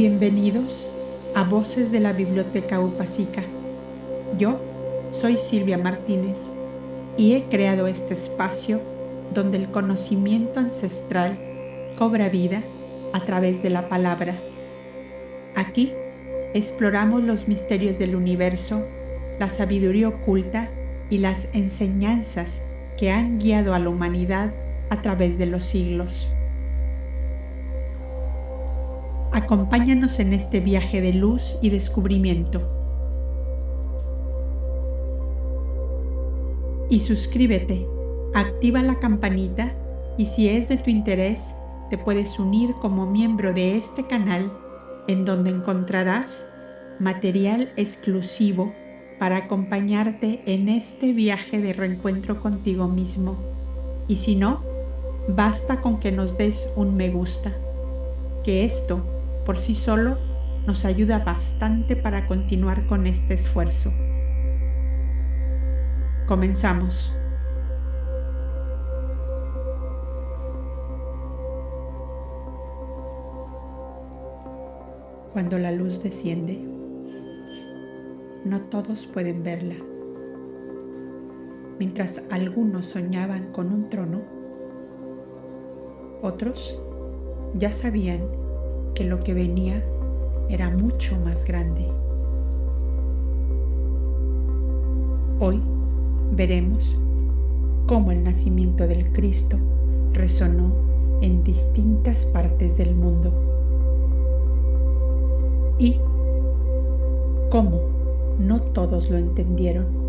Bienvenidos a Voces de la Biblioteca Upasica. Yo soy Silvia Martínez y he creado este espacio donde el conocimiento ancestral cobra vida a través de la palabra. Aquí exploramos los misterios del universo, la sabiduría oculta y las enseñanzas que han guiado a la humanidad a través de los siglos. Acompáñanos en este viaje de luz y descubrimiento. Y suscríbete, activa la campanita y si es de tu interés, te puedes unir como miembro de este canal en donde encontrarás material exclusivo para acompañarte en este viaje de reencuentro contigo mismo. Y si no, basta con que nos des un me gusta, que esto por sí solo nos ayuda bastante para continuar con este esfuerzo. Comenzamos. Cuando la luz desciende, no todos pueden verla. Mientras algunos soñaban con un trono, otros ya sabían que lo que venía era mucho más grande. Hoy veremos cómo el nacimiento del Cristo resonó en distintas partes del mundo y cómo no todos lo entendieron.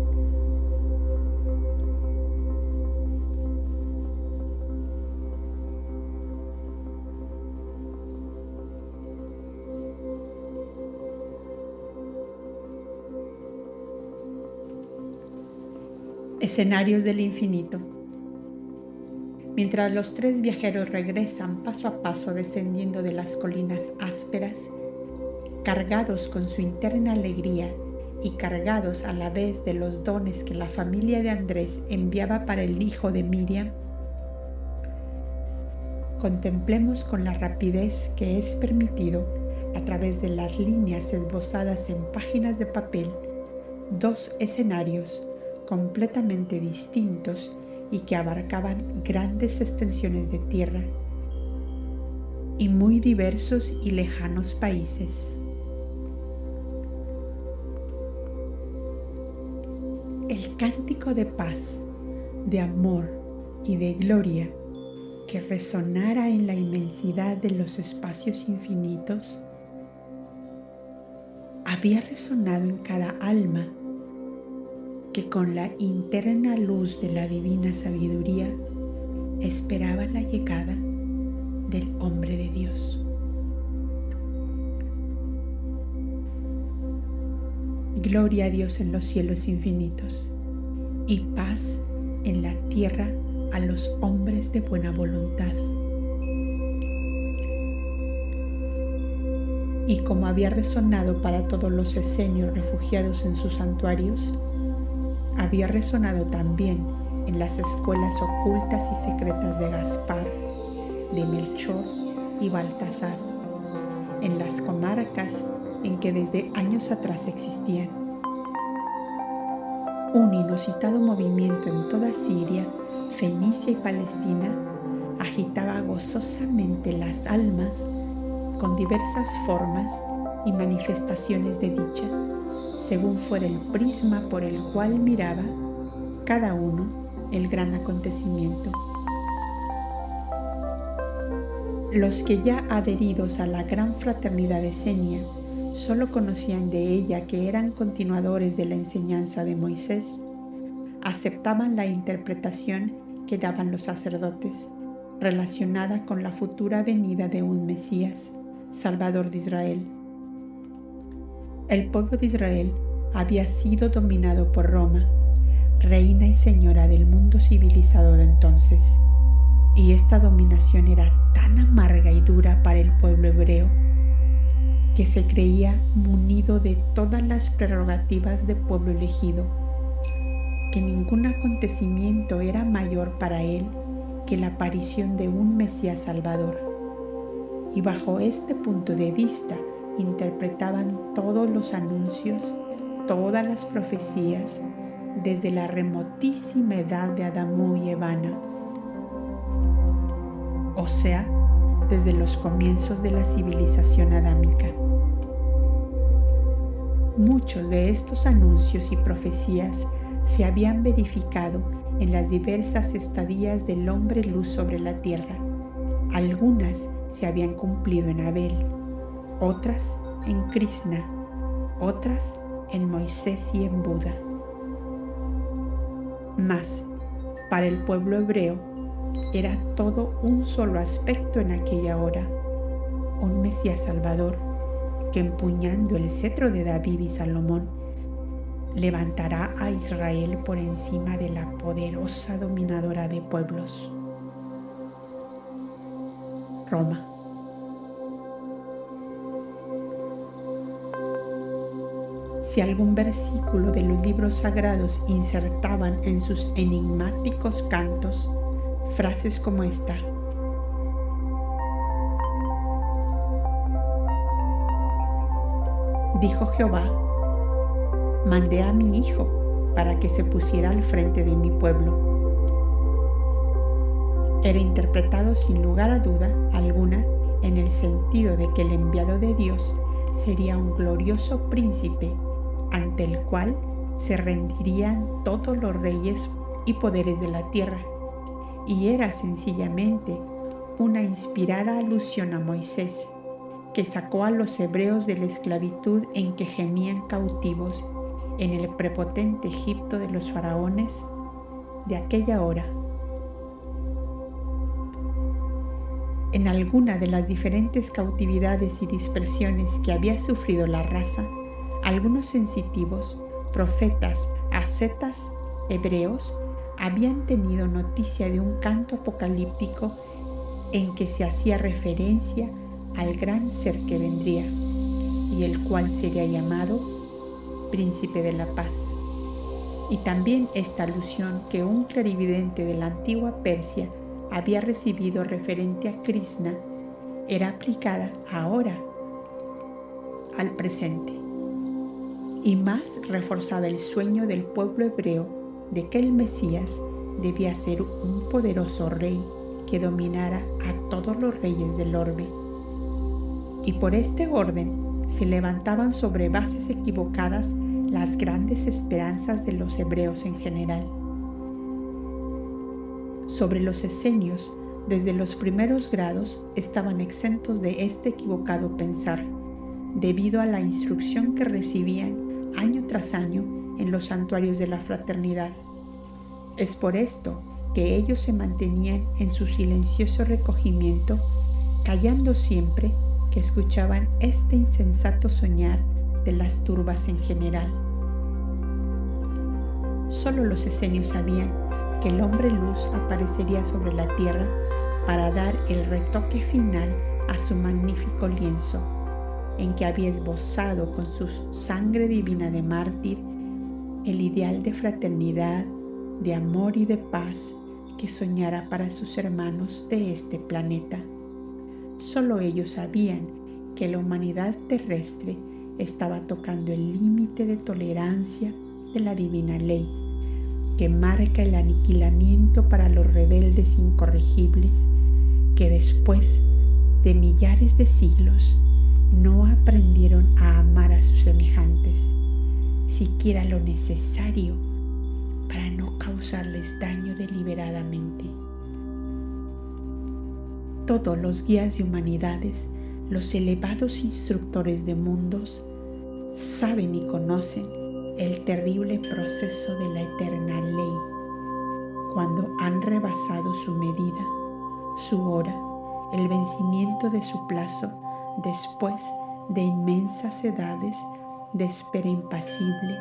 Escenarios del infinito. Mientras los tres viajeros regresan paso a paso descendiendo de las colinas ásperas, cargados con su interna alegría y cargados a la vez de los dones que la familia de Andrés enviaba para el hijo de Miriam, contemplemos con la rapidez que es permitido a través de las líneas esbozadas en páginas de papel dos escenarios completamente distintos y que abarcaban grandes extensiones de tierra y muy diversos y lejanos países. El cántico de paz, de amor y de gloria que resonara en la inmensidad de los espacios infinitos había resonado en cada alma que con la interna luz de la divina sabiduría esperaba la llegada del hombre de Dios. Gloria a Dios en los cielos infinitos y paz en la tierra a los hombres de buena voluntad. Y como había resonado para todos los esenios refugiados en sus santuarios, había resonado también en las escuelas ocultas y secretas de Gaspar, de Melchor y Baltasar, en las comarcas en que desde años atrás existían. Un inusitado movimiento en toda Siria, Fenicia y Palestina agitaba gozosamente las almas con diversas formas y manifestaciones de dicha, según fuera el prisma por el cual miraba cada uno el gran acontecimiento. Los que ya adheridos a la gran fraternidad esenia solo conocían de ella que eran continuadores de la enseñanza de Moisés, aceptaban la interpretación que daban los sacerdotes, relacionada con la futura venida de un Mesías, Salvador de Israel. El pueblo de Israel había sido dominado por Roma, reina y señora del mundo civilizado de entonces, y esta dominación era tan amarga y dura para el pueblo hebreo que se creía munido de todas las prerrogativas de pueblo elegido, que ningún acontecimiento era mayor para él que la aparición de un Mesías Salvador. Y bajo este punto de vista, interpretaban todos los anuncios, todas las profecías, desde la remotísima edad de Adamo y Evana, o sea, desde los comienzos de la civilización adámica. Muchos de estos anuncios y profecías se habían verificado en las diversas estadías del hombre luz sobre la tierra. Algunas se habían cumplido en Abel, otras en Krishna, otras en Moisés y en Buda. Mas, para el pueblo hebreo, era todo un solo aspecto en aquella hora, un Mesías Salvador que, empuñando el cetro de David y Salomón, levantará a Israel por encima de la poderosa dominadora de pueblos, Roma. Si algún versículo de los libros sagrados insertaban en sus enigmáticos cantos frases como esta: dijo Jehová, mandé a mi hijo para que se pusiera al frente de mi pueblo. Era interpretado sin lugar a duda alguna en el sentido de que el enviado de Dios sería un glorioso príncipe ante el cual se rendirían todos los reyes y poderes de la tierra, y era sencillamente una inspirada alusión a Moisés, que sacó a los hebreos de la esclavitud en que gemían cautivos en el prepotente Egipto de los faraones de aquella hora. En alguna de las diferentes cautividades y dispersiones que había sufrido la raza, algunos sensitivos, profetas, ascetas hebreos habían tenido noticia de un canto apocalíptico en que se hacía referencia al gran ser que vendría, y el cual sería llamado Príncipe de la Paz. Y también esta alusión que un clarividente de la antigua Persia había recibido referente a Krishna era aplicada ahora al presente, y más reforzaba el sueño del pueblo hebreo de que el Mesías debía ser un poderoso rey que dominara a todos los reyes del orbe. Y por este orden se levantaban sobre bases equivocadas las grandes esperanzas de los hebreos en general. Sobre los esenios, desde los primeros grados, estaban exentos de este equivocado pensar, debido a la instrucción que recibían año tras año en los santuarios de la fraternidad. Es por esto que ellos se mantenían en su silencioso recogimiento, callando siempre que escuchaban este insensato soñar de las turbas en general. Solo los esenios sabían que el hombre luz aparecería sobre la tierra para dar el retoque final a su magnífico lienzo, en que había esbozado con su sangre divina de mártir el ideal de fraternidad, de amor y de paz que soñara para sus hermanos de este planeta. Solo ellos sabían que la humanidad terrestre estaba tocando el límite de tolerancia de la divina ley, que marca el aniquilamiento para los rebeldes incorregibles que después de millares de siglos no aprendieron a amar a sus semejantes, siquiera lo necesario para no causarles daño deliberadamente. Todos los guías de humanidades, los elevados instructores de mundos, saben y conocen el terrible proceso de la eterna ley, cuando han rebasado su medida, su hora, el vencimiento de su plazo, después de inmensas edades de espera impasible,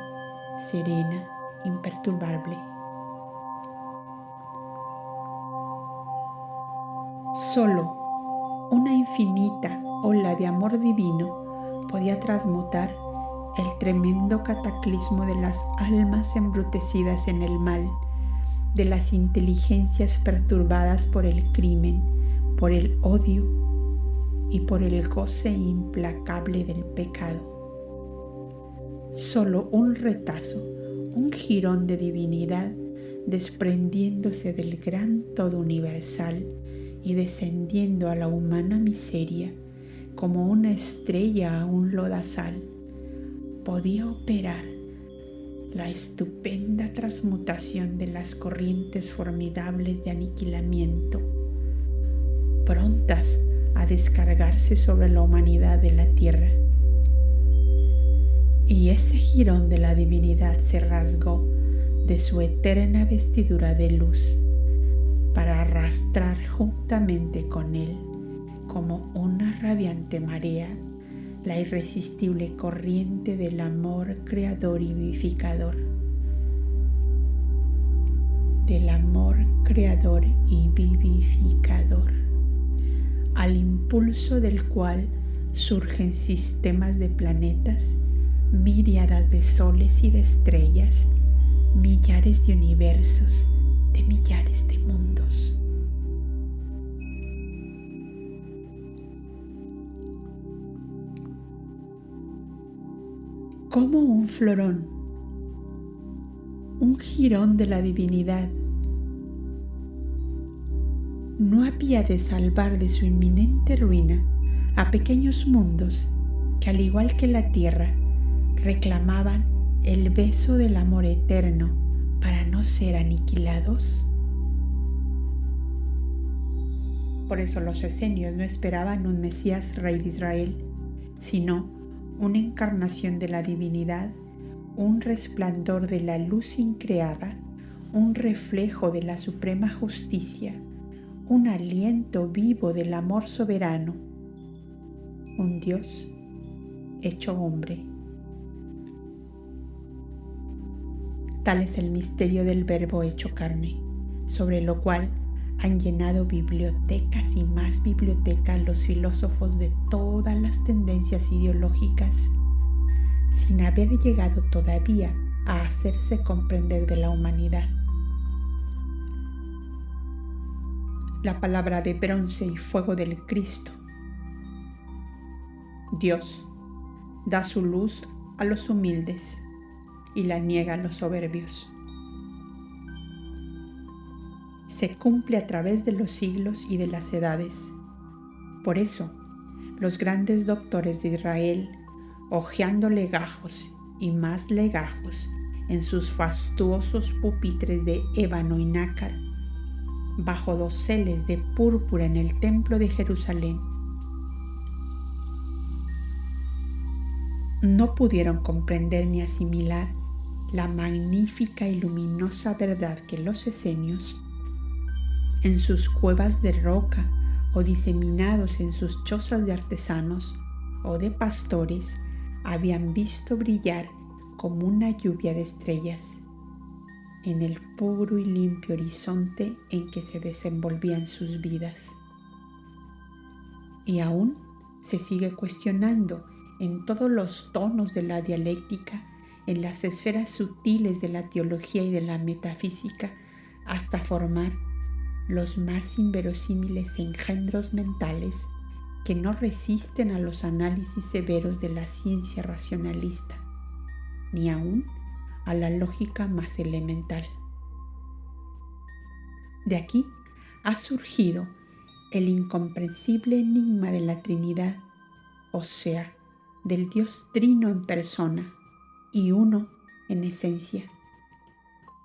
serena, imperturbable. Solo una infinita ola de amor divino podía transmutar el tremendo cataclismo de las almas embrutecidas en el mal, de las inteligencias perturbadas por el crimen, por el odio y por el goce implacable del pecado. Solo un retazo, un jirón de divinidad desprendiéndose del gran todo universal y descendiendo a la humana miseria como una estrella a un lodazal, podía operar la estupenda transmutación de las corrientes formidables de aniquilamiento, prontas a descargarse sobre la humanidad de la tierra. Y ese jirón de la divinidad se rasgó de su eterna vestidura de luz para arrastrar juntamente con él, como una radiante marea, la irresistible corriente del amor creador y vivificador. Del amor creador y vivificador, al impulso del cual surgen sistemas de planetas, miríadas de soles y de estrellas, millares de universos, de millares de mundos. Como un florón, un jirón de la divinidad, no había de salvar de su inminente ruina a pequeños mundos que, al igual que la tierra, reclamaban el beso del amor eterno para no ser aniquilados. Por eso los esenios no esperaban un Mesías rey de Israel, sino una encarnación de la divinidad, un resplandor de la luz increada, un reflejo de la suprema justicia, un aliento vivo del amor soberano, un Dios hecho hombre. Tal es el misterio del Verbo hecho carne, sobre lo cual han llenado bibliotecas y más bibliotecas los filósofos de todas las tendencias ideológicas, sin haber llegado todavía a hacerse comprender de la humanidad. La palabra de bronce y fuego del Cristo. Dios da su luz a los humildes y la niega a los soberbios. Se cumple a través de los siglos y de las edades. Por eso, los grandes doctores de Israel, hojeando legajos y más legajos en sus fastuosos pupitres de ébano y nácar, bajo doseles de púrpura en el templo de Jerusalén, no pudieron comprender ni asimilar la magnífica y luminosa verdad que los esenios, en sus cuevas de roca o diseminados en sus chozas de artesanos o de pastores, habían visto brillar como una lluvia de estrellas en el puro y limpio horizonte en que se desenvolvían sus vidas. Y aún se sigue cuestionando en todos los tonos de la dialéctica, en las esferas sutiles de la teología y de la metafísica, hasta formar los más inverosímiles engendros mentales que no resisten a los análisis severos de la ciencia racionalista, ni aún a la lógica más elemental. De aquí ha surgido el incomprensible enigma de la Trinidad, o sea, del Dios trino en persona y uno en esencia,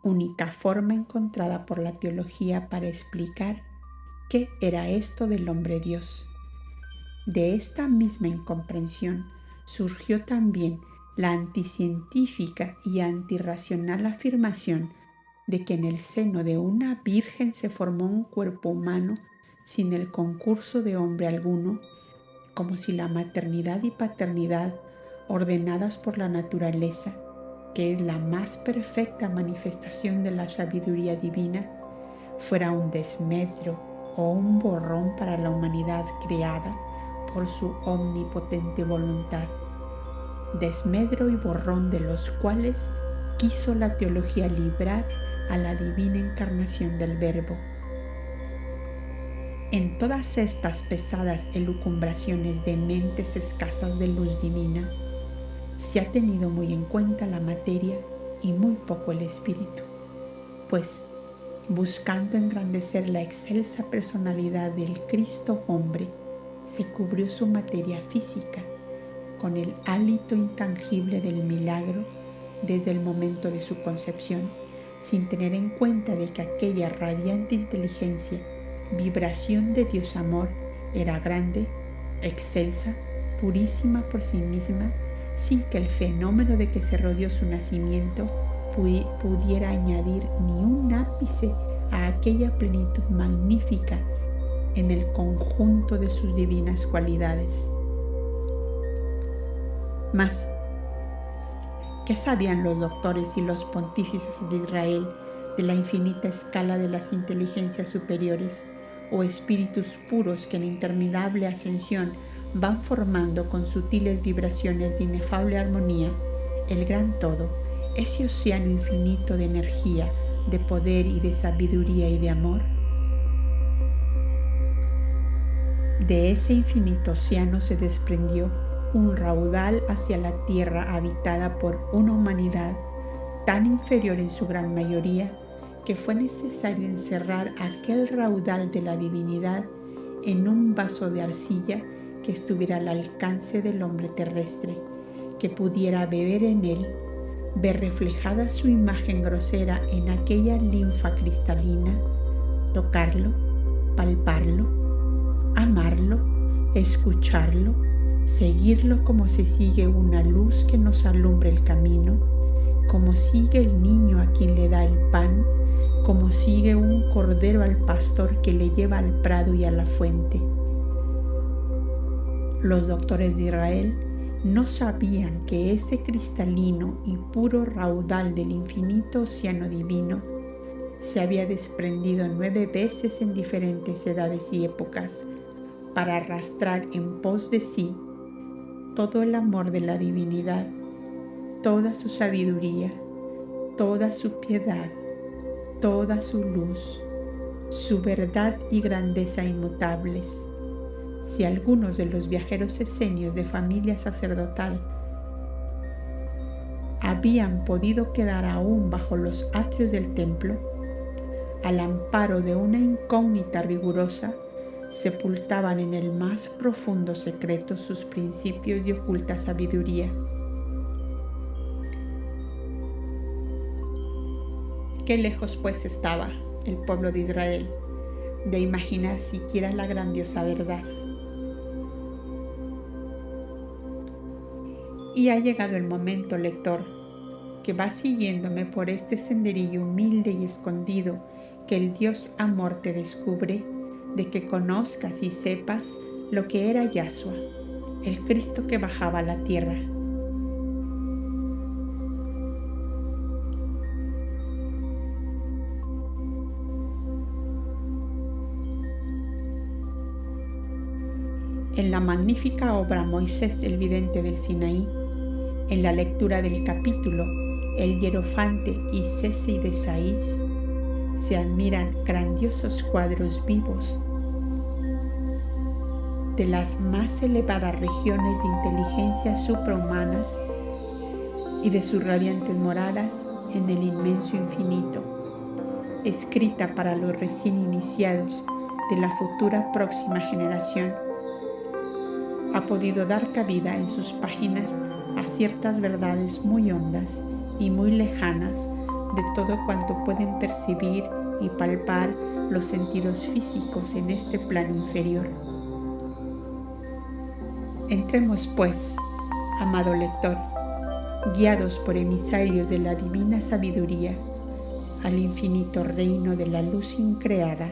única forma encontrada por la teología para explicar qué era esto del hombre Dios. De esta misma incomprensión surgió también la anticientífica y antirracional afirmación de que en el seno de una virgen se formó un cuerpo humano sin el concurso de hombre alguno, como si la maternidad y paternidad, ordenadas por la naturaleza, que es la más perfecta manifestación de la sabiduría divina, fuera un desmedro o un borrón para la humanidad creada por su omnipotente voluntad, desmedro y borrón de los cuales quiso la teología librar a la divina encarnación del Verbo. En todas estas pesadas elucubraciones de mentes escasas de luz divina, se ha tenido muy en cuenta la materia y muy poco el espíritu, pues, buscando engrandecer la excelsa personalidad del Cristo hombre, se cubrió su materia física con el hálito intangible del milagro desde el momento de su concepción, sin tener en cuenta de que aquella radiante inteligencia, vibración de Dios amor, era grande, excelsa, purísima por sí misma, sin que el fenómeno de que se rodeó su nacimiento pudiera añadir ni un ápice a aquella plenitud magnífica en el conjunto de sus divinas cualidades. Mas, ¿qué sabían los doctores y los pontífices de Israel de la infinita escala de las inteligencias superiores o espíritus puros que en interminable ascensión van formando con sutiles vibraciones de inefable armonía el gran todo, ese océano infinito de energía, de poder y de sabiduría y de amor? De ese infinito océano se desprendió un raudal hacia la tierra habitada por una humanidad tan inferior en su gran mayoría que fue necesario encerrar aquel raudal de la divinidad en un vaso de arcilla que estuviera al alcance del hombre terrestre, que pudiera beber en él, ver reflejada su imagen grosera en aquella linfa cristalina, tocarlo, palparlo, amarlo, escucharlo, seguirlo como se sigue una luz que nos alumbra el camino, como sigue el niño a quien le da el pan, como sigue un cordero al pastor que le lleva al prado y a la fuente. Los doctores de Israel no sabían que ese cristalino y puro raudal del infinito océano divino se había desprendido 9 veces en diferentes edades y épocas para arrastrar en pos de sí todo el amor de la divinidad, toda su sabiduría, toda su piedad, toda su luz, su verdad y grandeza inmutables. Si algunos de los viajeros esenios de familia sacerdotal habían podido quedar aún bajo los atrios del templo, al amparo de una incógnita rigurosa, sepultaban en el más profundo secreto sus principios y oculta sabiduría. Qué lejos pues estaba el pueblo de Israel de imaginar siquiera la grandiosa verdad. Y ha llegado el momento, lector, que vas siguiéndome por este senderillo humilde y escondido que el Dios amor te descubre, de que conozcas y sepas lo que era Yahshua, el Cristo que bajaba a la tierra. En la magnífica obra Moisés el vidente del Sinaí, en la lectura del capítulo El hierofante y Ceci de Saís, se admiran grandiosos cuadros vivos de las más elevadas regiones de inteligencia suprahumanas y de sus radiantes moradas en el inmenso infinito, escrita para los recién iniciados de la futura próxima generación. Ha podido dar cabida en sus páginas a ciertas verdades muy hondas y muy lejanas de todo cuanto pueden percibir y palpar los sentidos físicos en este plano inferior. Entremos pues, amado lector, guiados por emisarios de la divina sabiduría, al infinito reino de la luz increada,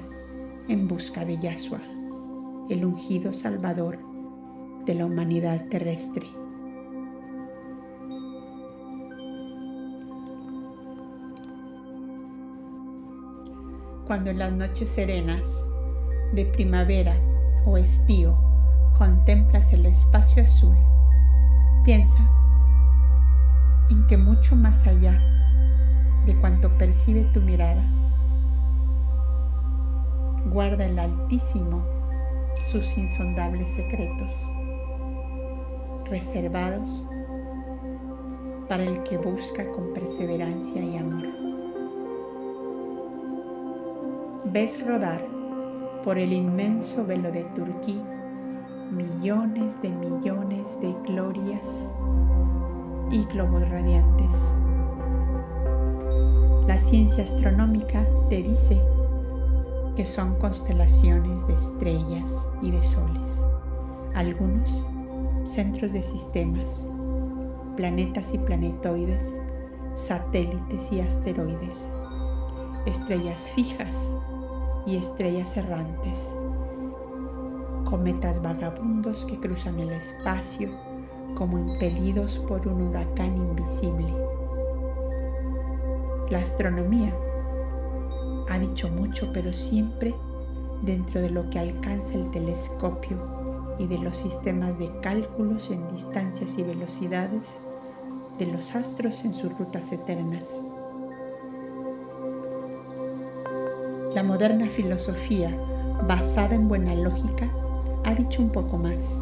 en busca de Yahshua, el ungido Salvador de la humanidad terrestre. Cuando en las noches serenas de primavera o estío contemplas el espacio azul, piensa en que mucho más allá de cuanto percibe tu mirada, guarda el Altísimo sus insondables secretos, reservados para el que busca con perseverancia y amor. Ves rodar por el inmenso velo de Turquí millones de glorias y globos radiantes. La ciencia astronómica te dice que son constelaciones de estrellas y de soles, algunos centros de sistemas, planetas y planetoides, satélites y asteroides, estrellas fijas y estrellas errantes, cometas vagabundos que cruzan el espacio como impelidos por un huracán invisible. La astronomía ha dicho mucho, pero siempre dentro de lo que alcanza el telescopio y de los sistemas de cálculos en distancias y velocidades de los astros en sus rutas eternas. La moderna filosofía, basada en buena lógica, ha dicho un poco más,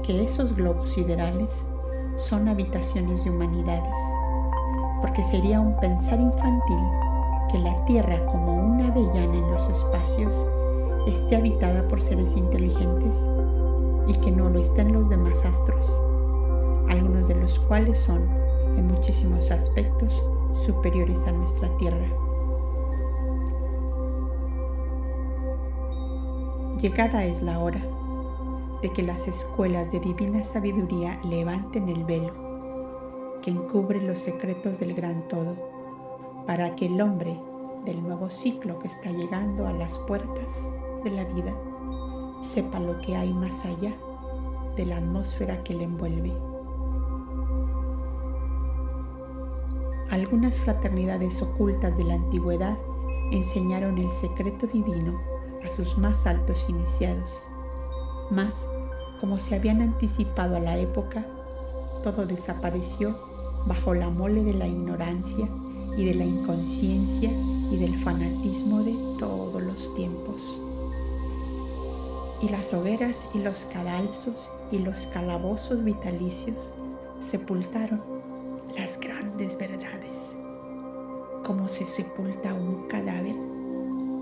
que esos globos siderales son habitaciones de humanidades, porque sería un pensar infantil que la Tierra, como una avellana en los espacios, esté habitada por seres inteligentes y que no lo estén los demás astros, algunos de los cuales son, en muchísimos aspectos, superiores a nuestra Tierra. Llegada es la hora de que las escuelas de divina sabiduría levanten el velo que encubre los secretos del gran todo, para que el hombre del nuevo ciclo que está llegando a las puertas de la vida sepa lo que hay más allá de la atmósfera que le envuelve. Algunas fraternidades ocultas de la antigüedad enseñaron el secreto divino a sus más altos iniciados, mas como se habían anticipado a la época, todo desapareció bajo la mole de la ignorancia y de la inconsciencia y del fanatismo de todos los tiempos. Y las hogueras y los cadalsos y los calabozos vitalicios sepultaron las grandes verdades, como se sepulta un cadáver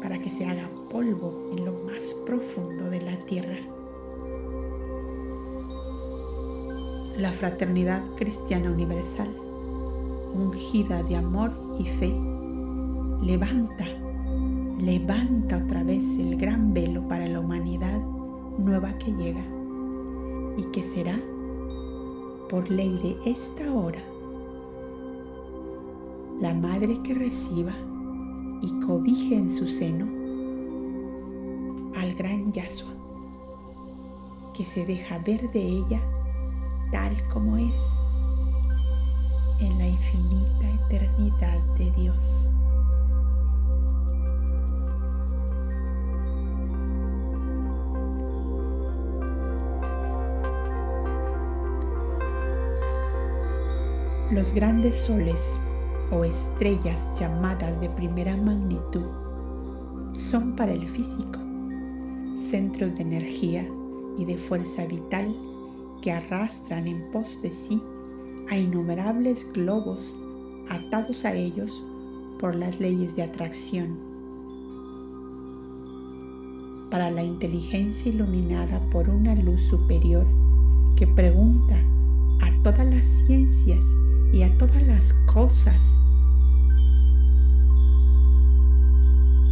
para que se haga polvo en lo más profundo de la tierra. La fraternidad cristiana universal, ungida de amor y fe, levanta otra vez el gran velo para la humanidad nueva que llega y que será, por ley de esta hora, la madre que reciba y cobije en su seno al gran Yahshua, que se deja ver de ella tal como es en la infinita eternidad de Dios. Los grandes soles o estrellas llamadas de primera magnitud son para el físico centros de energía y de fuerza vital que arrastran en pos de sí a innumerables globos atados a ellos por las leyes de atracción. Para la inteligencia iluminada por una luz superior que pregunta a todas las ciencias y a todas las cosas,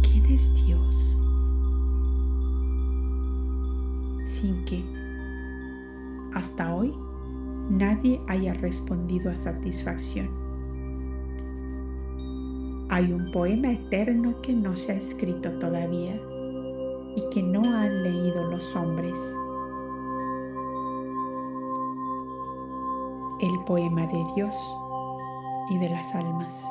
¿quién es Dios? Sin que hasta hoy nadie haya respondido a satisfacción. Hay un poema eterno que no se ha escrito todavía y que no han leído los hombres. El poema de Dios y de las almas.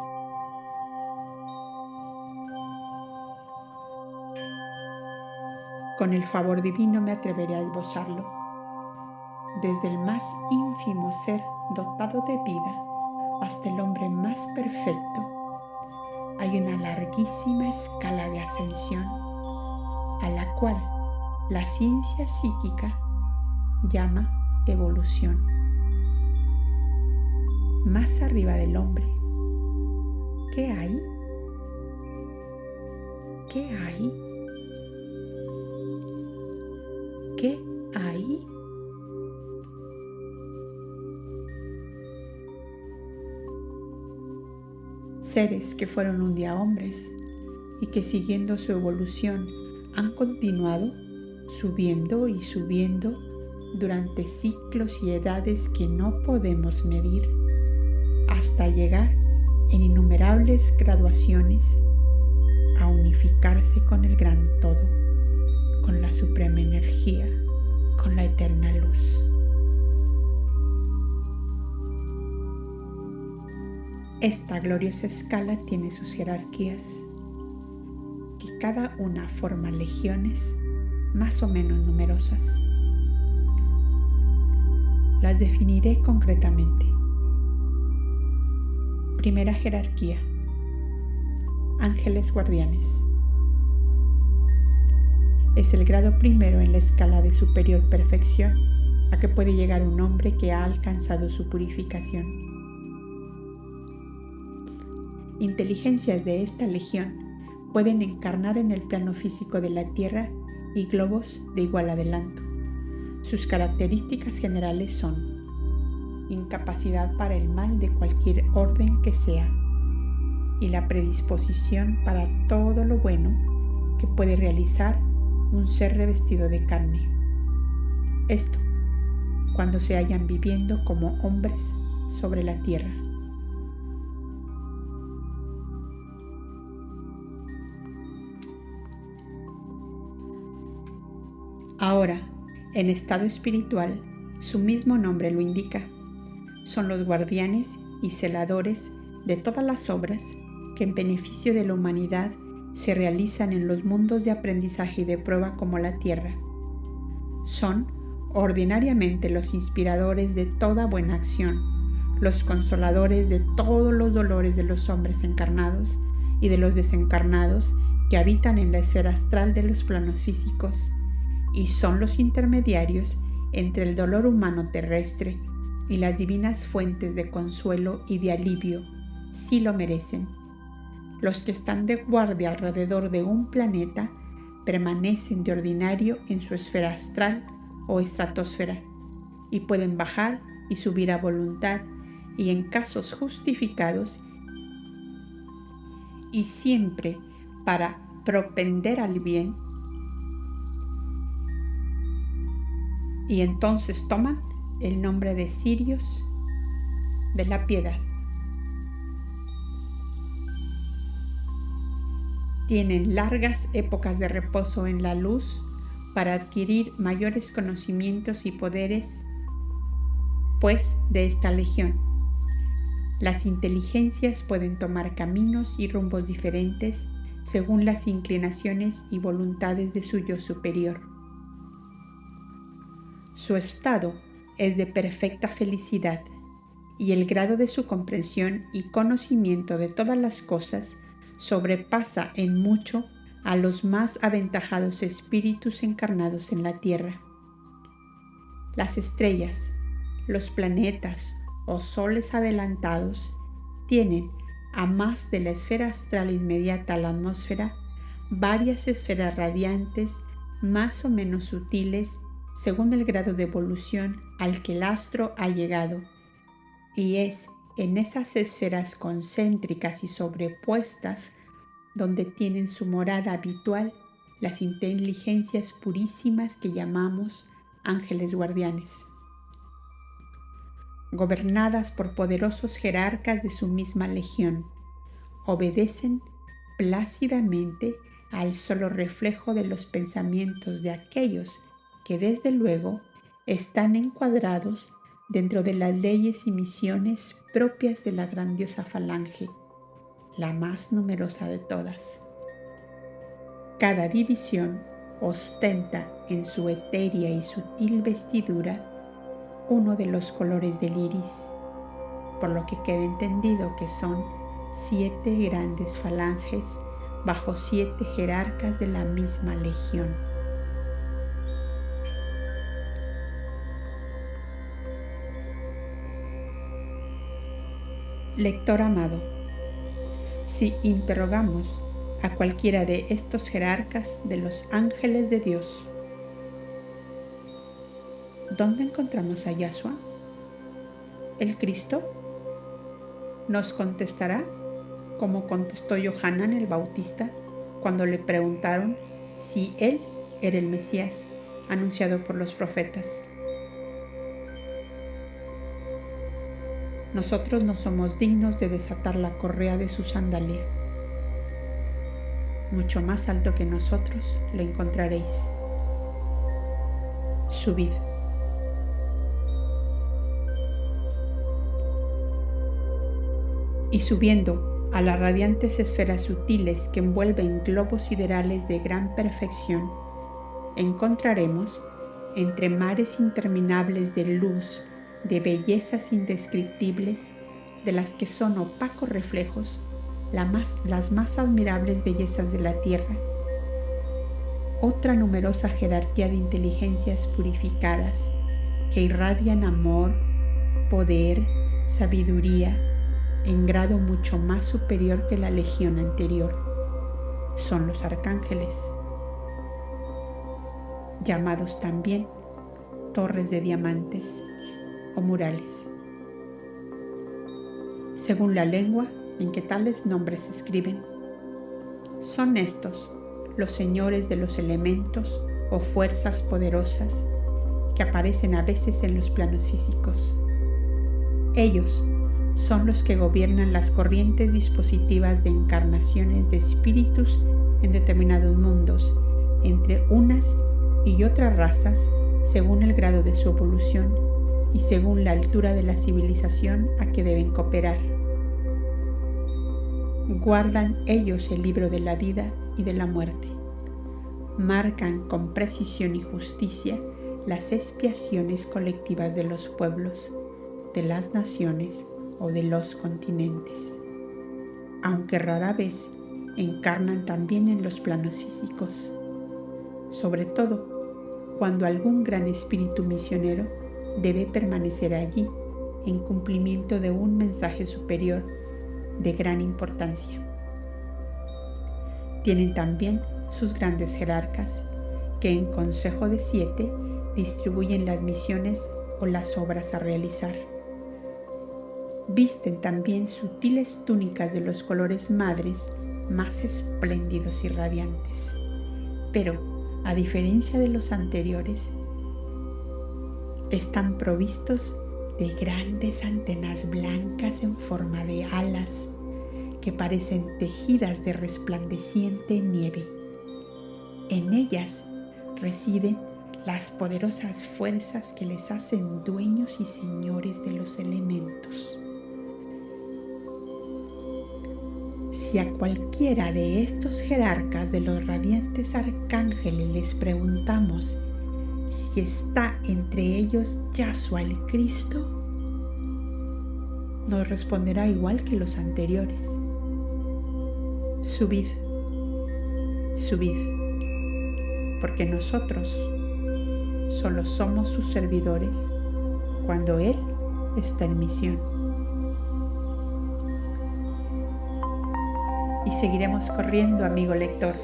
Con el favor divino me atreveré a esbozarlo. Desde el más ínfimo ser dotado de vida hasta el hombre más perfecto, hay una larguísima escala de ascensión a la cual la ciencia psíquica llama evolución. Más arriba del hombre, ¿qué hay? ¿Qué hay? ¿Qué hay? Seres que fueron un día hombres y que siguiendo su evolución han continuado subiendo y subiendo durante ciclos y edades que no podemos medir, hasta llegar en innumerables graduaciones a unificarse con el gran todo, con la suprema energía, con la eterna luz. Esta gloriosa escala tiene sus jerarquías, que cada una forma legiones más o menos numerosas. Las definiré concretamente. Primera jerarquía: ángeles guardianes. Es el grado primero en la escala de superior perfección a que puede llegar un hombre que ha alcanzado su purificación. Inteligencias de esta legión pueden encarnar en el plano físico de la Tierra y globos de igual adelanto. Sus características generales son incapacidad para el mal de cualquier orden que sea y la predisposición para todo lo bueno que puede realizar un ser revestido de carne. Esto cuando se hallan viviendo como hombres sobre la tierra. Ahora, en estado espiritual, su mismo nombre lo indica. Son los guardianes y celadores de todas las obras que en beneficio de la humanidad se realizan en los mundos de aprendizaje y de prueba como la Tierra. Son ordinariamente los inspiradores de toda buena acción, los consoladores de todos los dolores de los hombres encarnados y de los desencarnados que habitan en la esfera astral de los planos físicos, y son los intermediarios entre el dolor humano terrestre y las divinas fuentes de consuelo y de alivio, si lo merecen. Los que están de guardia alrededor de un planeta permanecen de ordinario en su esfera astral o estratosfera y pueden bajar y subir a voluntad y en casos justificados y siempre para propender al bien, y entonces toman el nombre de cirios de la piedad. Tienen largas épocas de reposo en la luz para adquirir mayores conocimientos y poderes, pues, de esta legión. Las inteligencias pueden tomar caminos y rumbos diferentes según las inclinaciones y voluntades de su yo superior. Su estado es de perfecta felicidad y el grado de su comprensión y conocimiento de todas las cosas sobrepasa en mucho a los más aventajados espíritus encarnados en la Tierra. Las estrellas, los planetas o soles adelantados tienen, a más de la esfera astral inmediata a la atmósfera, varias esferas radiantes más o menos sutiles según el grado de evolución al que el astro ha llegado, y es en esas esferas concéntricas y sobrepuestas donde tienen su morada habitual las inteligencias purísimas que llamamos ángeles guardianes. Gobernadas por poderosos jerarcas de su misma legión, obedecen plácidamente al solo reflejo de los pensamientos de aquellos que desde luego están encuadrados dentro de las leyes y misiones propias de la grandiosa falange, la más numerosa de todas. Cada división ostenta en su etérea y sutil vestidura uno de los colores del iris, por lo que queda entendido que son 7 grandes falanges bajo 7 jerarcas de la misma legión. Lector amado, si interrogamos a cualquiera de estos jerarcas de los ángeles de Dios, ¿dónde encontramos a Yahshua, el Cristo? Nos contestará como contestó Yohanan el Bautista cuando le preguntaron si él era el Mesías anunciado por los profetas. Nosotros no somos dignos de desatar la correa de su sandalia. Mucho más alto que nosotros le encontraréis. Subid. Y subiendo a las radiantes esferas sutiles que envuelven globos siderales de gran perfección, encontraremos, entre mares interminables de luz, de bellezas indescriptibles, de las que son opacos reflejos, las más admirables bellezas de la tierra, otra numerosa jerarquía de inteligencias purificadas que irradian amor, poder, sabiduría, en grado mucho más superior que la legión anterior. Son los arcángeles, llamados también torres de diamantes o murales, según la lengua en que tales nombres se escriben. Son estos los señores de los elementos o fuerzas poderosas que aparecen a veces en los planos físicos. Ellos son los que gobiernan las corrientes dispositivas de encarnaciones de espíritus en determinados mundos, entre unas y otras razas, según el grado de su evolución y según la altura de la civilización a que deben cooperar. Guardan ellos el libro de la vida y de la muerte. Marcan con precisión y justicia las expiaciones colectivas de los pueblos, de las naciones o de los continentes, aunque rara vez encarnan también en los planos físicos, sobre todo cuando algún gran espíritu misionero debe permanecer allí en cumplimiento de un mensaje superior de gran importancia. Tienen también sus grandes jerarcas, que en consejo de 7 distribuyen las misiones o las obras a realizar. Visten también sutiles túnicas de los colores madres más espléndidos y radiantes, pero, a diferencia de los anteriores, están provistos de grandes antenas blancas en forma de alas que parecen tejidas de resplandeciente nieve. En ellas residen las poderosas fuerzas que les hacen dueños y señores de los elementos. Si a cualquiera de estos jerarcas de los radiantes arcángeles les preguntamos si está entre ellos Yahshua el Cristo, nos responderá igual que los anteriores: subid, subid, porque nosotros solo somos sus servidores cuando Él está en misión. Y seguiremos corriendo, amigo lector,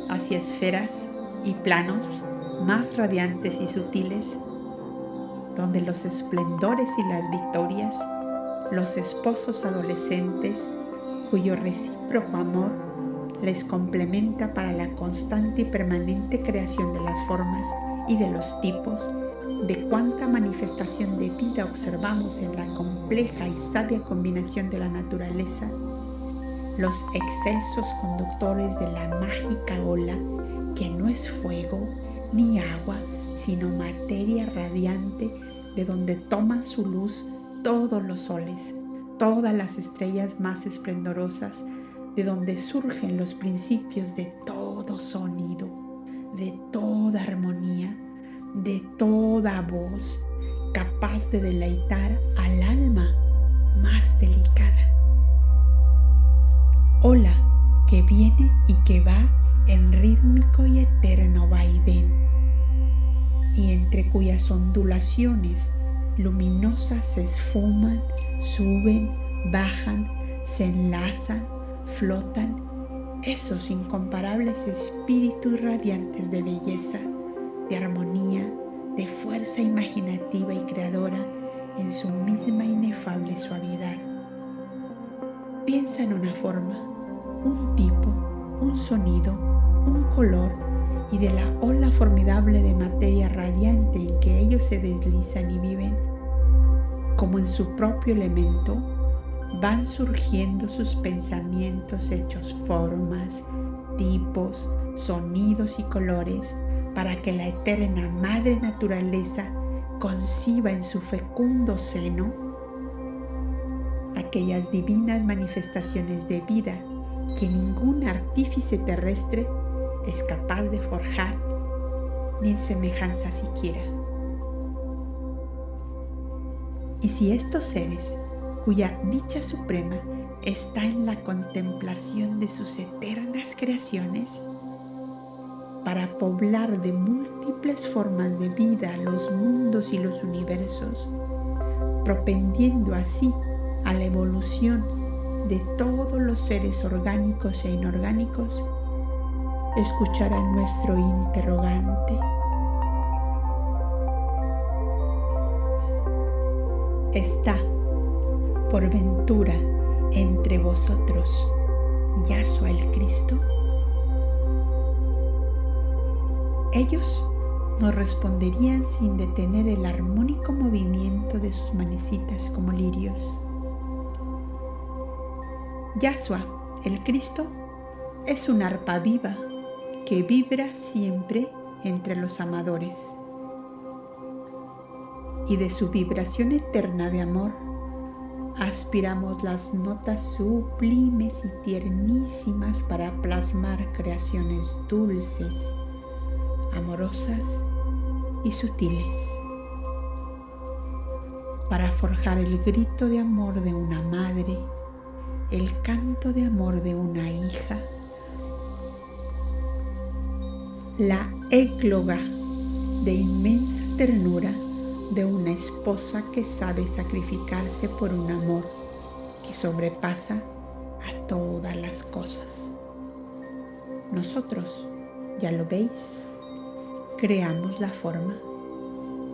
hacia esferas y planos más radiantes y sutiles, donde los esplendores y las victorias, los esposos adolescentes, cuyo recíproco amor les complementa para la constante y permanente creación de las formas y de los tipos, de cuánta manifestación de vida observamos en la compleja y sabia combinación de la naturaleza, los excelsos conductores de la mágica ola, que no es fuego ni agua, sino materia radiante, de donde toman su luz todos los soles, todas las estrellas más esplendorosas, de donde surgen los principios de todo sonido, de toda armonía, de toda voz, capaz de deleitar al alma más delicada. Ola que viene y que va en rítmico y eterno vaivén, y entre cuyas ondulaciones luminosas se esfuman, suben, bajan, se enlazan, flotan esos incomparables espíritus radiantes de belleza, de armonía, de fuerza imaginativa y creadora en su misma inefable suavidad. Piensa en una forma, un tipo, un sonido, un color, y de la ola formidable de materia radiante en que ellos se deslizan y viven, como en su propio elemento, van surgiendo sus pensamientos hechos formas, tipos, sonidos y colores, para que la eterna Madre Naturaleza conciba en su fecundo seno aquellas divinas manifestaciones de vida que ningún artífice terrestre es capaz de forjar, ni en semejanza siquiera. Y si estos seres, cuya dicha suprema está en la contemplación de sus eternas creaciones, para poblar de múltiples formas de vida los mundos y los universos, propendiendo así a la evolución de todos los seres orgánicos e inorgánicos, escucharán nuestro interrogante. ¿Está, por ventura, entre vosotros Yahshua el Cristo? Ellos nos responderían sin detener el armónico movimiento de sus manecitas como lirios. Yahshua, el Cristo, es una arpa viva que vibra siempre entre los amadores. Y de su vibración eterna de amor, aspiramos las notas sublimes y tiernísimas para plasmar creaciones dulces, amorosas y sutiles, para forjar el grito de amor de una madre, el canto de amor de una hija, la égloga de inmensa ternura de una esposa que sabe sacrificarse por un amor que sobrepasa a todas las cosas. Nosotros, ya lo veis, creamos la forma,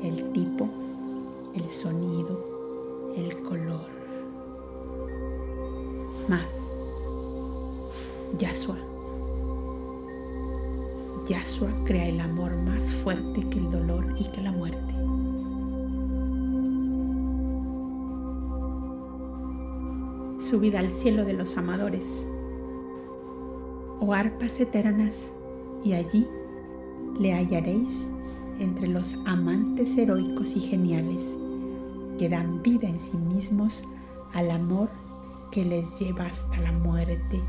el tipo, el sonido, el color. Más, Yahshua crea el amor más fuerte que el dolor y que la muerte. Subid al cielo de los amadores, oh arpas eternas, y allí le hallaréis entre los amantes heroicos y geniales que dan vida en sí mismos al amor que les lleva hasta la muerte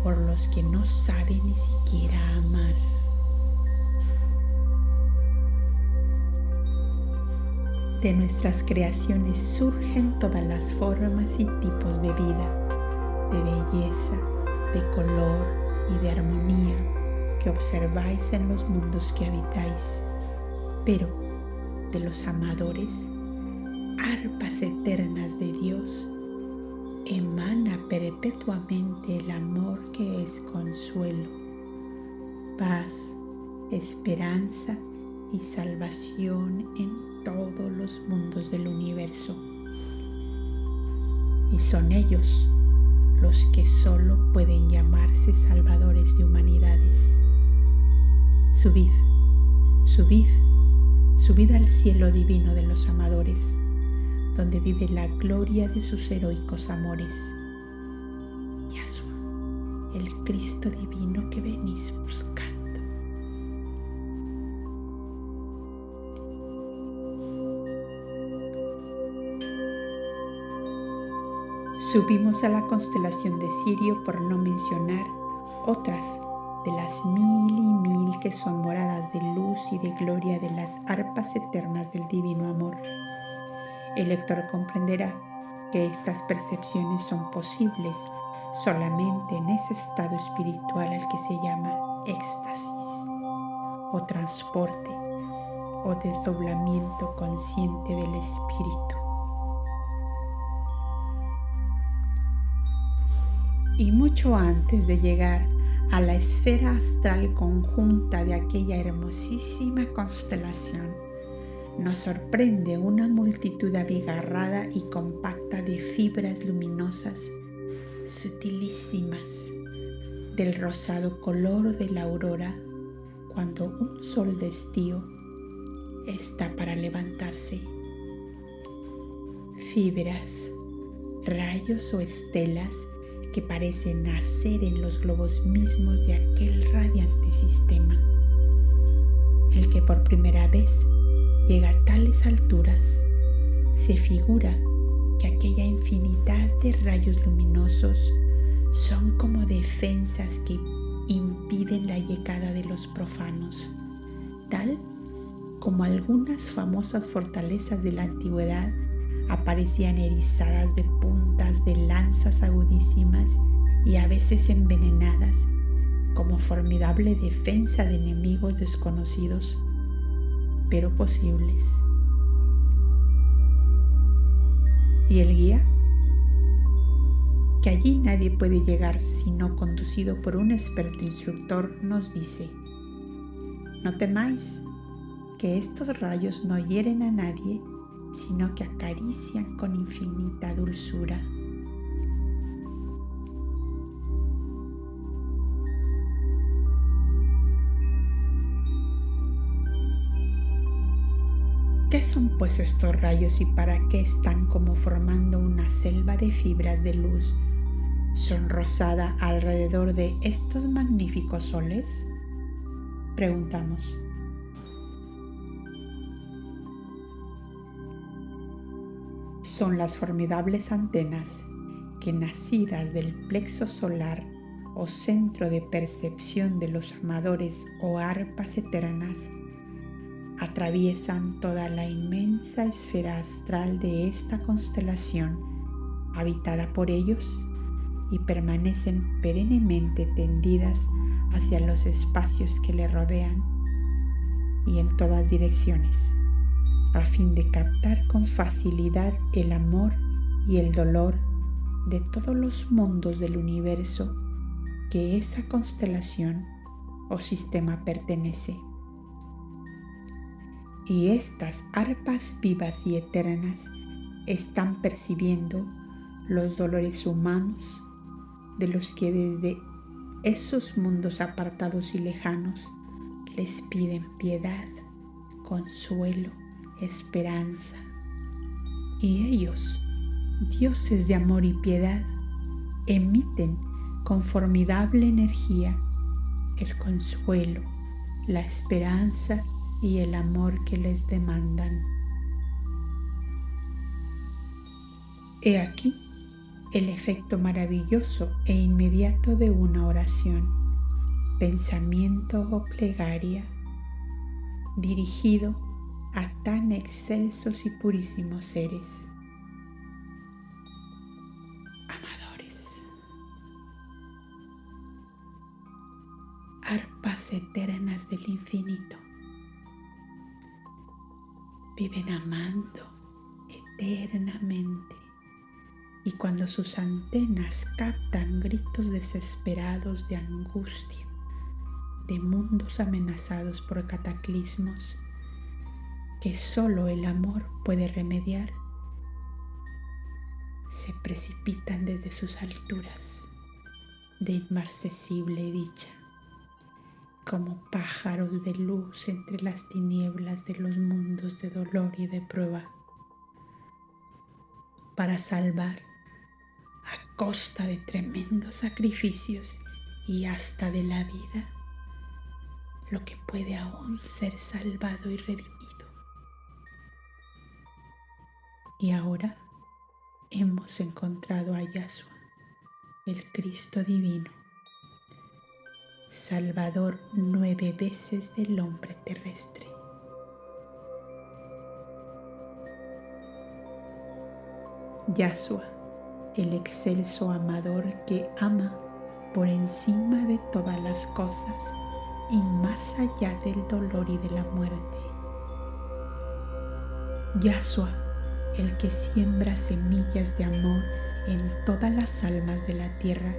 por los que no saben ni siquiera amar. De nuestras creaciones surgen todas las formas y tipos de vida, de belleza, de color y de armonía que observáis en los mundos que habitáis, pero de los amadores, arpas eternas de Dios, emana perpetuamente el amor que es consuelo, paz, esperanza y salvación en todos los mundos del universo. Y son ellos los que solo pueden llamarse salvadores de humanidades. Subid, subid, subid al cielo divino de los amadores, donde vive la gloria de sus heroicos amores. Yahshua, el Cristo divino que venís buscando. Subimos a la constelación de Sirio por no mencionar otras de las mil y mil que son moradas de luz y de gloria de las arpas eternas del divino amor. El lector comprenderá que estas percepciones son posibles solamente en ese estado espiritual al que se llama éxtasis o transporte o desdoblamiento consciente del espíritu. Y mucho antes de llegar a la esfera astral conjunta de aquella hermosísima constelación, nos sorprende una multitud abigarrada y compacta de fibras luminosas, sutilísimas, del rosado color de la aurora, cuando un sol de estío está para levantarse. Fibras, rayos o estelas que parecen nacer en los globos mismos de aquel radiante sistema, el que por primera vez llega a tales alturas. Se figura que aquella infinidad de rayos luminosos son como defensas que impiden la llegada de los profanos, tal como algunas famosas fortalezas de la antigüedad aparecían erizadas de puntas de lanzas agudísimas y a veces envenenadas, como formidable defensa de enemigos desconocidos, pero posibles. ¿Y el guía? Que allí nadie puede llegar sino conducido por un experto instructor, nos dice: no temáis, que estos rayos no hieren a nadie, sino que acarician con infinita dulzura. ¿Qué son pues estos rayos y para qué están como formando una selva de fibras de luz sonrosada alrededor de estos magníficos soles? Preguntamos. Son las formidables antenas que, nacidas del plexo solar o centro de percepción de los amadores o arpas eternas, atraviesan toda la inmensa esfera astral de esta constelación habitada por ellos y permanecen perennemente tendidas hacia los espacios que le rodean y en todas direcciones, a fin de captar con facilidad el amor y el dolor de todos los mundos del universo que esa constelación o sistema pertenece. Y estas arpas vivas y eternas están percibiendo los dolores humanos de los que desde esos mundos apartados y lejanos les piden piedad, consuelo, esperanza. Y ellos, dioses de amor y piedad, emiten con formidable energía el consuelo, la esperanza y el amor que les demandan. He aquí el efecto maravilloso e inmediato de una oración, pensamiento o plegaria dirigido a tan excelsos y purísimos seres. Amadores, arpas eternas del infinito, viven amando eternamente, y cuando sus antenas captan gritos desesperados de angustia, de mundos amenazados por cataclismos que solo el amor puede remediar, se precipitan desde sus alturas de inmarcesible dicha, como pájaros de luz entre las tinieblas de los mundos de dolor y de prueba, para salvar a costa de tremendos sacrificios y hasta de la vida lo que puede aún ser salvado y redimido. Y ahora hemos encontrado a Yahshua, el Cristo divino, Salvador 9 veces del hombre terrestre. Yahshua, el excelso amador que ama por encima de todas las cosas y más allá del dolor y de la muerte. Yahshua, el que siembra semillas de amor en todas las almas de la tierra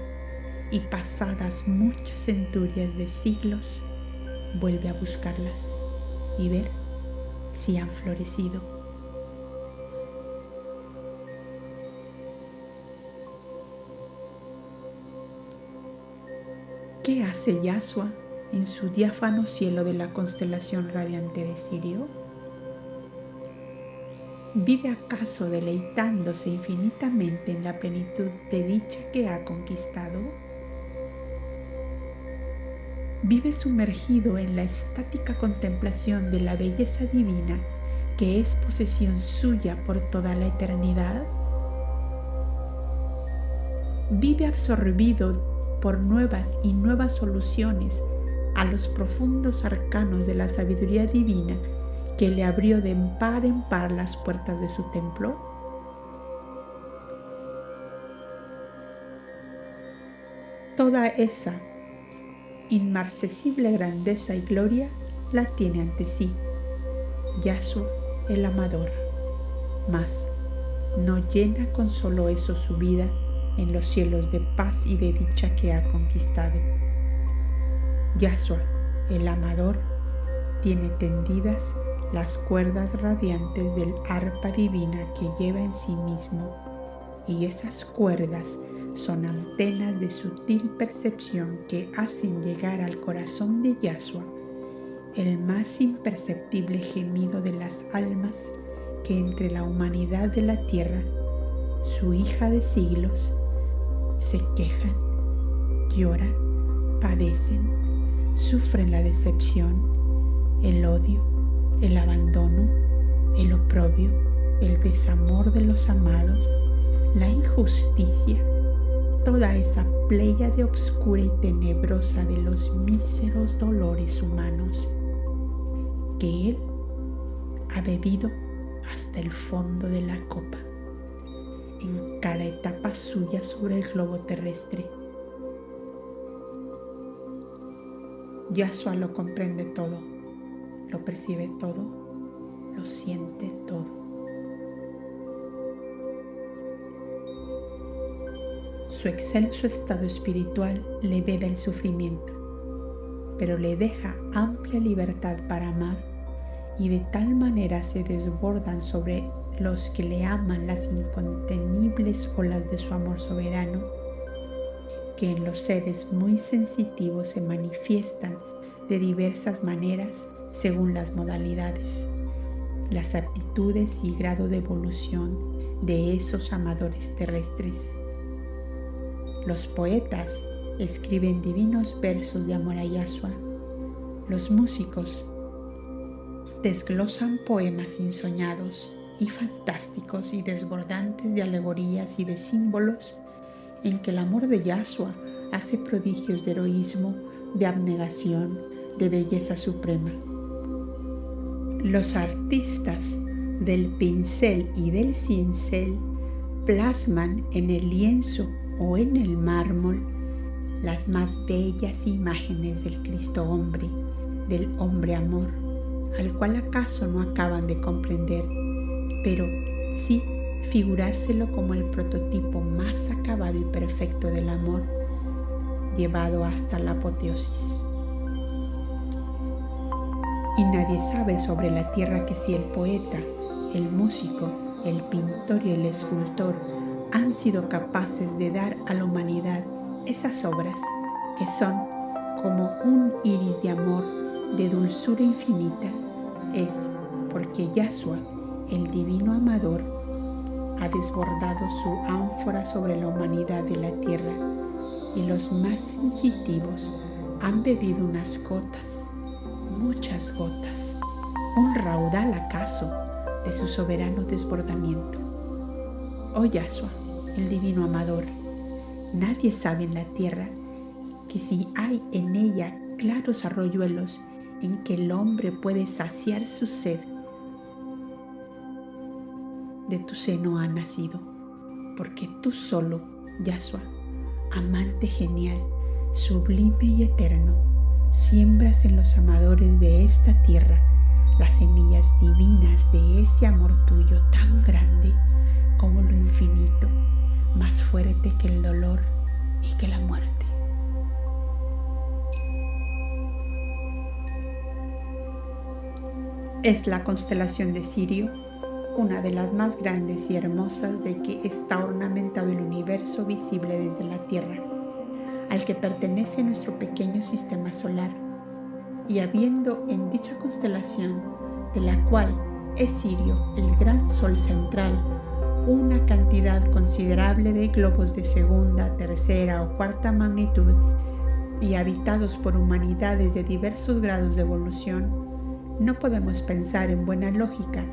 y pasadas muchas centurias de siglos, vuelve a buscarlas y ver si han florecido. ¿Qué hace Yahshua en su diáfano cielo de la constelación radiante de Sirio? ¿Vive acaso deleitándose infinitamente en la plenitud de dicha que ha conquistado? ¿Vive sumergido en la estática contemplación de la belleza divina que es posesión suya por toda la eternidad? ¿Vive absorbido por nuevas y nuevas soluciones a los profundos arcanos de la sabiduría divina que le abrió de par en par las puertas de su templo? Toda esa inmarcesible grandeza y gloria la tiene ante sí Yahshua el amador, mas no llena con solo eso su vida en los cielos de paz y de dicha que ha conquistado. Yahshua el amador tiene tendidas las cuerdas radiantes del arpa divina que lleva en sí mismo, y esas cuerdas son antenas de sutil percepción que hacen llegar al corazón de Yahshua el más imperceptible gemido de las almas que entre la humanidad de la tierra, su hija de siglos, se quejan, lloran, padecen, sufren la decepción, el odio, el abandono, el oprobio, el desamor de los amados, la injusticia, toda esa pléyade obscura y tenebrosa de los míseros dolores humanos que Él ha bebido hasta el fondo de la copa, en cada etapa suya sobre el globo terrestre. Yahshua lo comprende todo, lo percibe todo, lo siente todo. Su excelso estado espiritual le veda el sufrimiento, pero le deja amplia libertad para amar, y de tal manera se desbordan sobre los que le aman las incontenibles olas de su amor soberano, que en los seres muy sensitivos se manifiestan de diversas maneras según las modalidades, las aptitudes y grado de evolución de esos amadores terrestres. Los poetas escriben divinos versos de amor a Yahshua. Los músicos desglosan poemas ensoñados y fantásticos y desbordantes de alegorías y de símbolos en que el amor de Yahshua hace prodigios de heroísmo, de abnegación, de belleza suprema. Los artistas del pincel y del cincel plasman en el lienzo o en el mármol las más bellas imágenes del Cristo hombre, del hombre amor, al cual acaso no acaban de comprender, pero sí figurárselo como el prototipo más acabado y perfecto del amor, llevado hasta la apoteosis. Y nadie sabe sobre la tierra que si el poeta, el músico, el pintor y el escultor han sido capaces de dar a la humanidad esas obras que son como un iris de amor, de dulzura infinita, es porque Yahshua, el divino amador, ha desbordado su ánfora sobre la humanidad de la tierra, y los más sensitivos han bebido unas gotas, muchas gotas, un raudal acaso de su soberano desbordamiento. Oh Yahshua, el divino amador, nadie sabe en la tierra que si hay en ella claros arroyuelos en que el hombre puede saciar su sed, de tu seno ha nacido. porque tú solo, Yahshua, amante genial, sublime y eterno, siembras en los amadores de esta tierra las semillas divinas de ese amor tuyo tan grande como lo infinito, más fuerte que el dolor y que la muerte. Es la constelación de Sirio, una de las más grandes y hermosas de que está ornamentado el universo visible desde la Tierra, al que pertenece nuestro pequeño sistema solar, y habiendo en dicha constelación, de la cual es Sirio el gran sol central, una cantidad considerable de globos de segunda, tercera o cuarta magnitud, y habitados por humanidades de diversos grados de evolución, no podemos pensar en buena lógica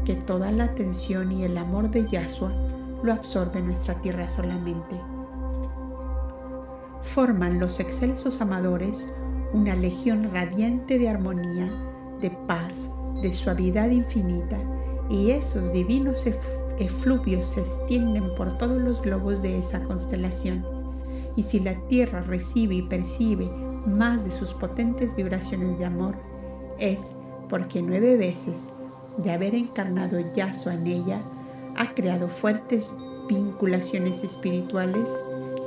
que toda la atención y el amor de Yahshua lo absorbe nuestra tierra solamente. Forman los excelsos amadores una legión radiante de armonía, de paz, de suavidad infinita, y esos divinos efluvios se extienden por todos los globos de esa constelación. Y si la tierra recibe y percibe más de sus potentes vibraciones de amor, es porque 9 veces de haber encarnado Yahshua en ella, ha creado fuertes vinculaciones espirituales,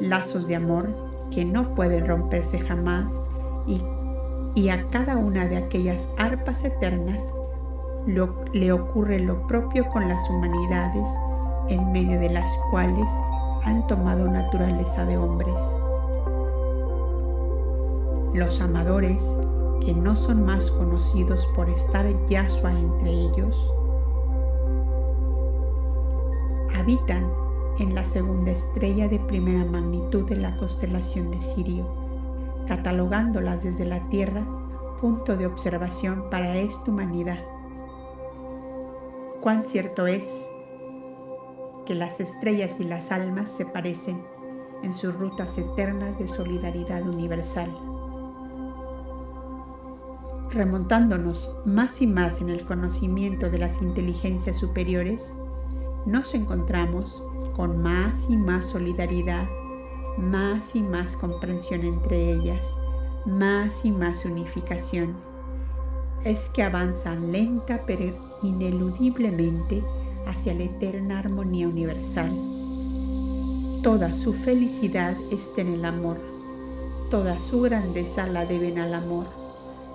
lazos de amor que no pueden romperse jamás, y a cada una de aquellas arpas eternas le ocurre lo propio con las humanidades, en medio de las cuales han tomado naturaleza de hombres. Los amadores, que no son más conocidos por estar Yahshua entre ellos, habitan en la segunda estrella de primera magnitud de la constelación de Sirio, catalogándolas desde la Tierra punto de observación para esta humanidad. Cuán cierto es que las estrellas y las almas se parecen en sus rutas eternas de solidaridad universal. Remontándonos más y más en el conocimiento de las inteligencias superiores, nos encontramos con más y más solidaridad, más y más comprensión entre ellas, más y más unificación. Es que avanzan lenta pero ineludiblemente hacia la eterna armonía universal. Toda su felicidad está en el amor, toda su grandeza la deben al amor.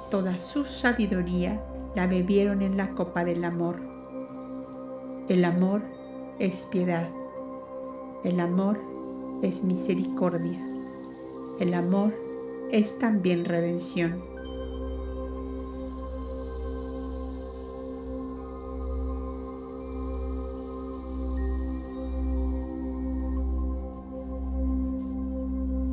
Toda su sabiduría la bebieron en la copa del amor. El amor es piedad. El amor es misericordia. El amor es también redención.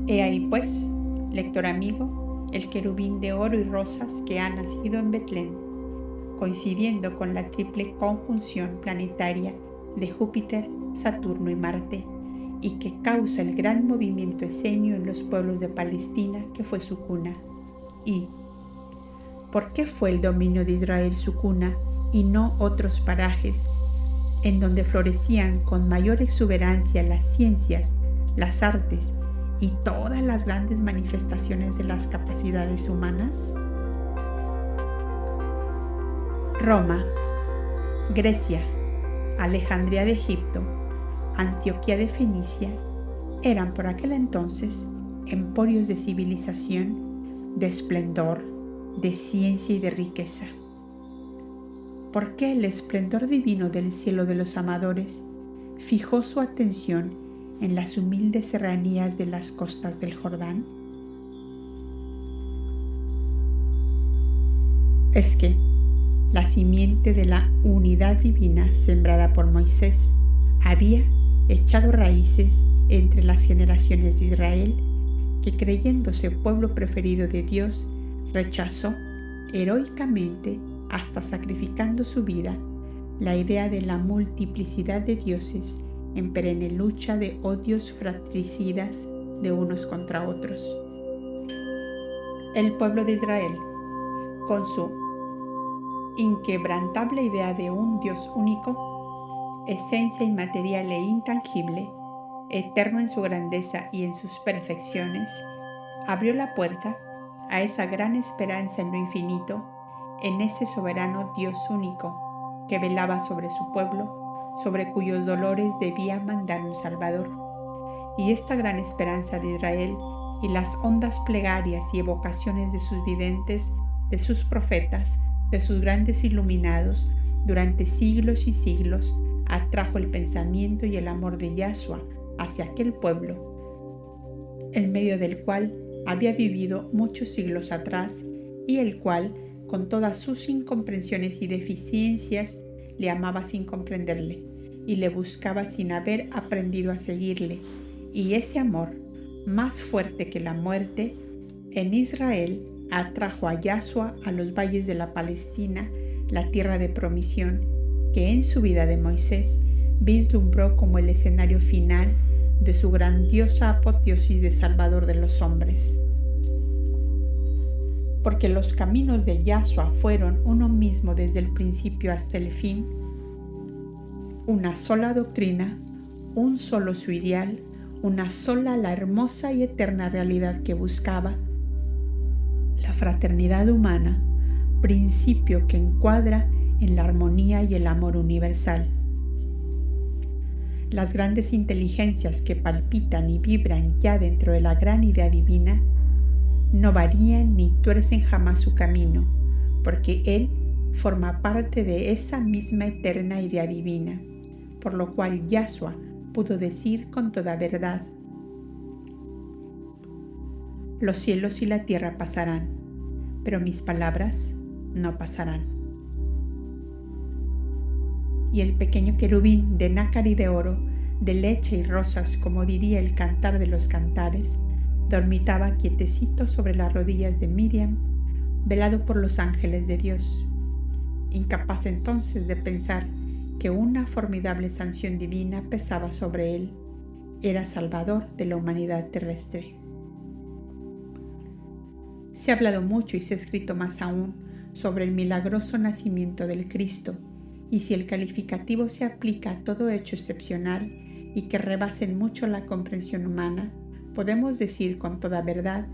He ahí pues, lector amigo, el querubín de oro y rosas que ha nacido en Betlén, coincidiendo con la triple conjunción planetaria de Júpiter, Saturno y Marte, y que causa el gran movimiento escenio en los pueblos de Palestina, que fue su cuna. ¿Y por qué fue el dominio de Israel su cuna y no otros parajes en donde florecían con mayor exuberancia las ciencias, las artes y todas las grandes manifestaciones de las capacidades humanas? Roma, Grecia, Alejandría de Egipto, Antioquía de Fenicia eran por aquel entonces emporios de civilización, de esplendor, de ciencia y de riqueza. ¿Por qué el esplendor divino del cielo de los amadores fijó su atención en las humildes serranías de las costas del Jordán? Es que la simiente de la unidad divina sembrada por Moisés había echado raíces entre las generaciones de Israel, que creyéndose pueblo preferido de Dios, rechazó heroicamente, hasta sacrificando su vida, la idea de la multiplicidad de dioses en perenne lucha de odios fratricidas de unos contra otros. El pueblo de Israel, con su inquebrantable idea de un Dios único, esencia inmaterial e intangible, eterno en su grandeza y en sus perfecciones, abrió la puerta a esa gran esperanza en lo infinito, en ese soberano Dios único, que velaba sobre su pueblo, sobre cuyos dolores debía mandar un Salvador. Y esta gran esperanza de Israel y las hondas plegarias y evocaciones de sus videntes, de sus profetas, de sus grandes iluminados, durante siglos y siglos, atrajo el pensamiento y el amor de Yahshua hacia aquel pueblo, en medio del cual había vivido muchos siglos atrás y el cual, con todas sus incomprensiones y deficiencias, le amaba sin comprenderle y le buscaba sin haber aprendido a seguirle. Y ese amor, más fuerte que la muerte, en Israel atrajo a Yahshua a los valles de la Palestina, la tierra de promisión, que en su vida de Moisés vislumbró como el escenario final de su grandiosa apoteosis de Salvador de los hombres. Porque los caminos de Yahshua fueron uno mismo desde el principio hasta el fin, una sola doctrina, un solo su ideal, una sola la hermosa y eterna realidad que buscaba, la fraternidad humana, principio que encuadra en la armonía y el amor universal. Las grandes inteligencias que palpitan y vibran ya dentro de la gran idea divina no varían ni tuercen jamás su camino, porque Él forma parte de esa misma eterna idea divina, por lo cual Yahshua pudo decir con toda verdad: los cielos y la tierra pasarán, pero mis palabras no pasarán. Y el pequeño querubín de nácar y de oro, de leche y rosas, como diría el cantar de los cantares, dormitaba quietecito sobre las rodillas de Miriam, velado por los ángeles de Dios, incapaz entonces de pensar que una formidable sanción divina pesaba sobre él. Era salvador de la humanidad terrestre. Se ha hablado mucho y se ha escrito más aún sobre el milagroso nacimiento del Cristo, y si el calificativo se aplica a todo hecho excepcional y que rebasen mucho la comprensión humana, podemos decir con toda verdad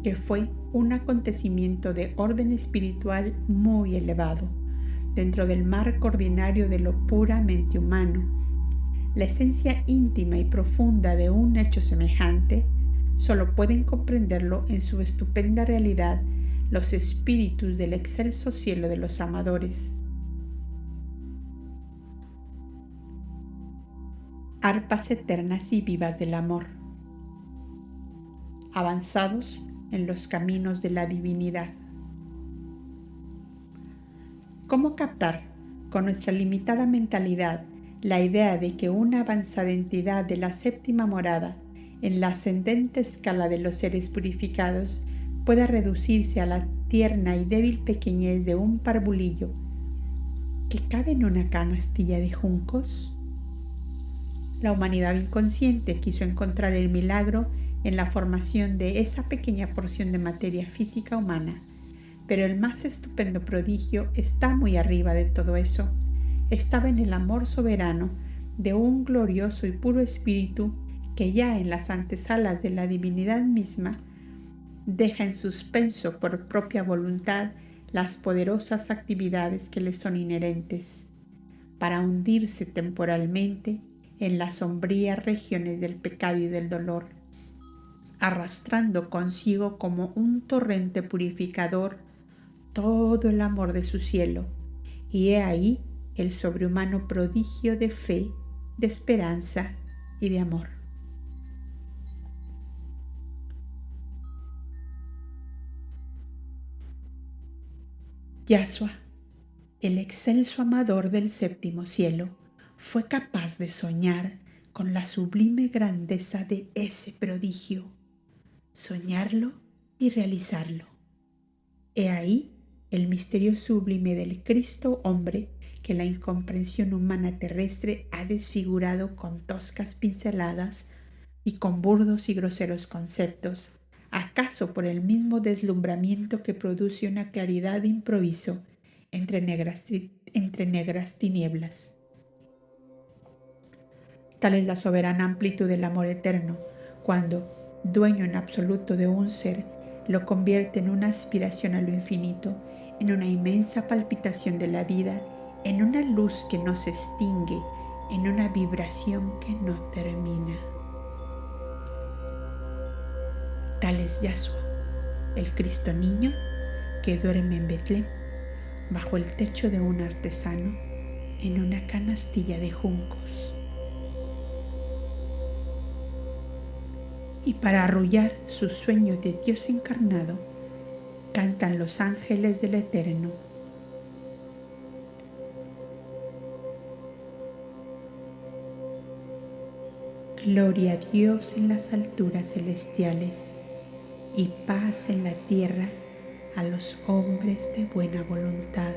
que fue un acontecimiento de orden espiritual muy elevado, dentro del marco ordinario de lo puramente humano. La esencia íntima y profunda de un hecho semejante solo pueden comprenderlo en su estupenda realidad los espíritus del excelso cielo de los amadores. Arpas eternas y vivas del amor, avanzados en los caminos de la divinidad. ¿Cómo captar con nuestra limitada mentalidad la idea de que una avanzada entidad de la séptima morada en la ascendente escala de los seres purificados pueda reducirse a la tierna y débil pequeñez de un parvulillo que cabe en una canastilla de juncos? La humanidad inconsciente quiso encontrar el milagro en la formación de esa pequeña porción de materia física humana, pero el más estupendo prodigio está muy arriba de todo eso. Estaba en el amor soberano de un glorioso y puro espíritu que ya en las antesalas de la divinidad misma deja en suspenso por propia voluntad las poderosas actividades que le son inherentes, para hundirse temporalmente en las sombrías regiones del pecado y del dolor, arrastrando consigo como un torrente purificador todo el amor de su cielo. Y he ahí el sobrehumano prodigio de fe, de esperanza y de amor. Yahshua, el excelso amador del séptimo cielo, fue capaz de soñar con la sublime grandeza de ese prodigio, soñarlo y realizarlo. He ahí el misterio sublime del Cristo hombre que la incomprensión humana terrestre ha desfigurado con toscas pinceladas y con burdos y groseros conceptos, acaso por el mismo deslumbramiento que produce una claridad de improviso entre negras tinieblas. Tal es la soberana amplitud del amor eterno, cuando, dueño en absoluto de un ser, lo convierte en una aspiración a lo infinito, en una inmensa palpitación de la vida, en una luz que no se extingue, en una vibración que no termina. Tal es Yahshua, el Cristo niño que duerme en Betlén, bajo el techo de un artesano, en una canastilla de juncos. Y para arrullar su sueño de Dios encarnado, cantan los ángeles del Eterno. Gloria a Dios en las alturas celestiales y paz en la tierra a los hombres de buena voluntad.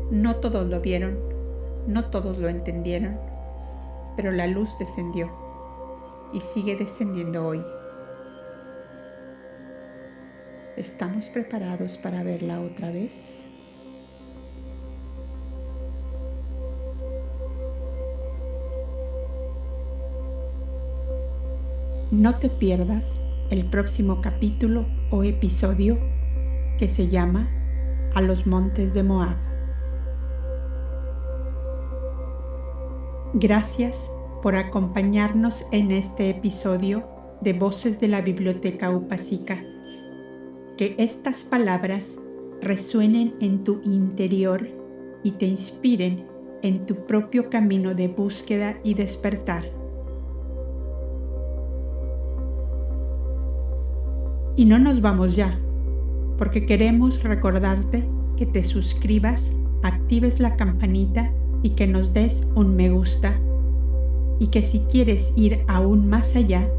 No todos lo vieron, no todos lo entendieron, pero la luz descendió y sigue descendiendo hoy. ¿Estamos preparados para verla otra vez? No te pierdas el próximo capítulo o episodio que se llama A los montes de Moab. Gracias por acompañarnos en este episodio de Voces de la Biblioteca Upasika. Que estas palabras resuenen en tu interior y te inspiren en tu propio camino de búsqueda y despertar. Y no nos vamos ya, porque queremos recordarte que te suscribas, actives la campanita y que nos des un me gusta. Y que si quieres ir aún más allá,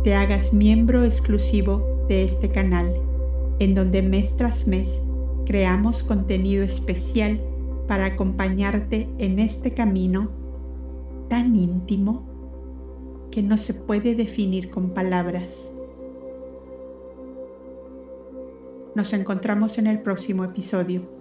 te hagas miembro exclusivo de este canal, en donde mes tras mes creamos contenido especial para acompañarte en este camino tan íntimo que no se puede definir con palabras. Nos encontramos en el próximo episodio.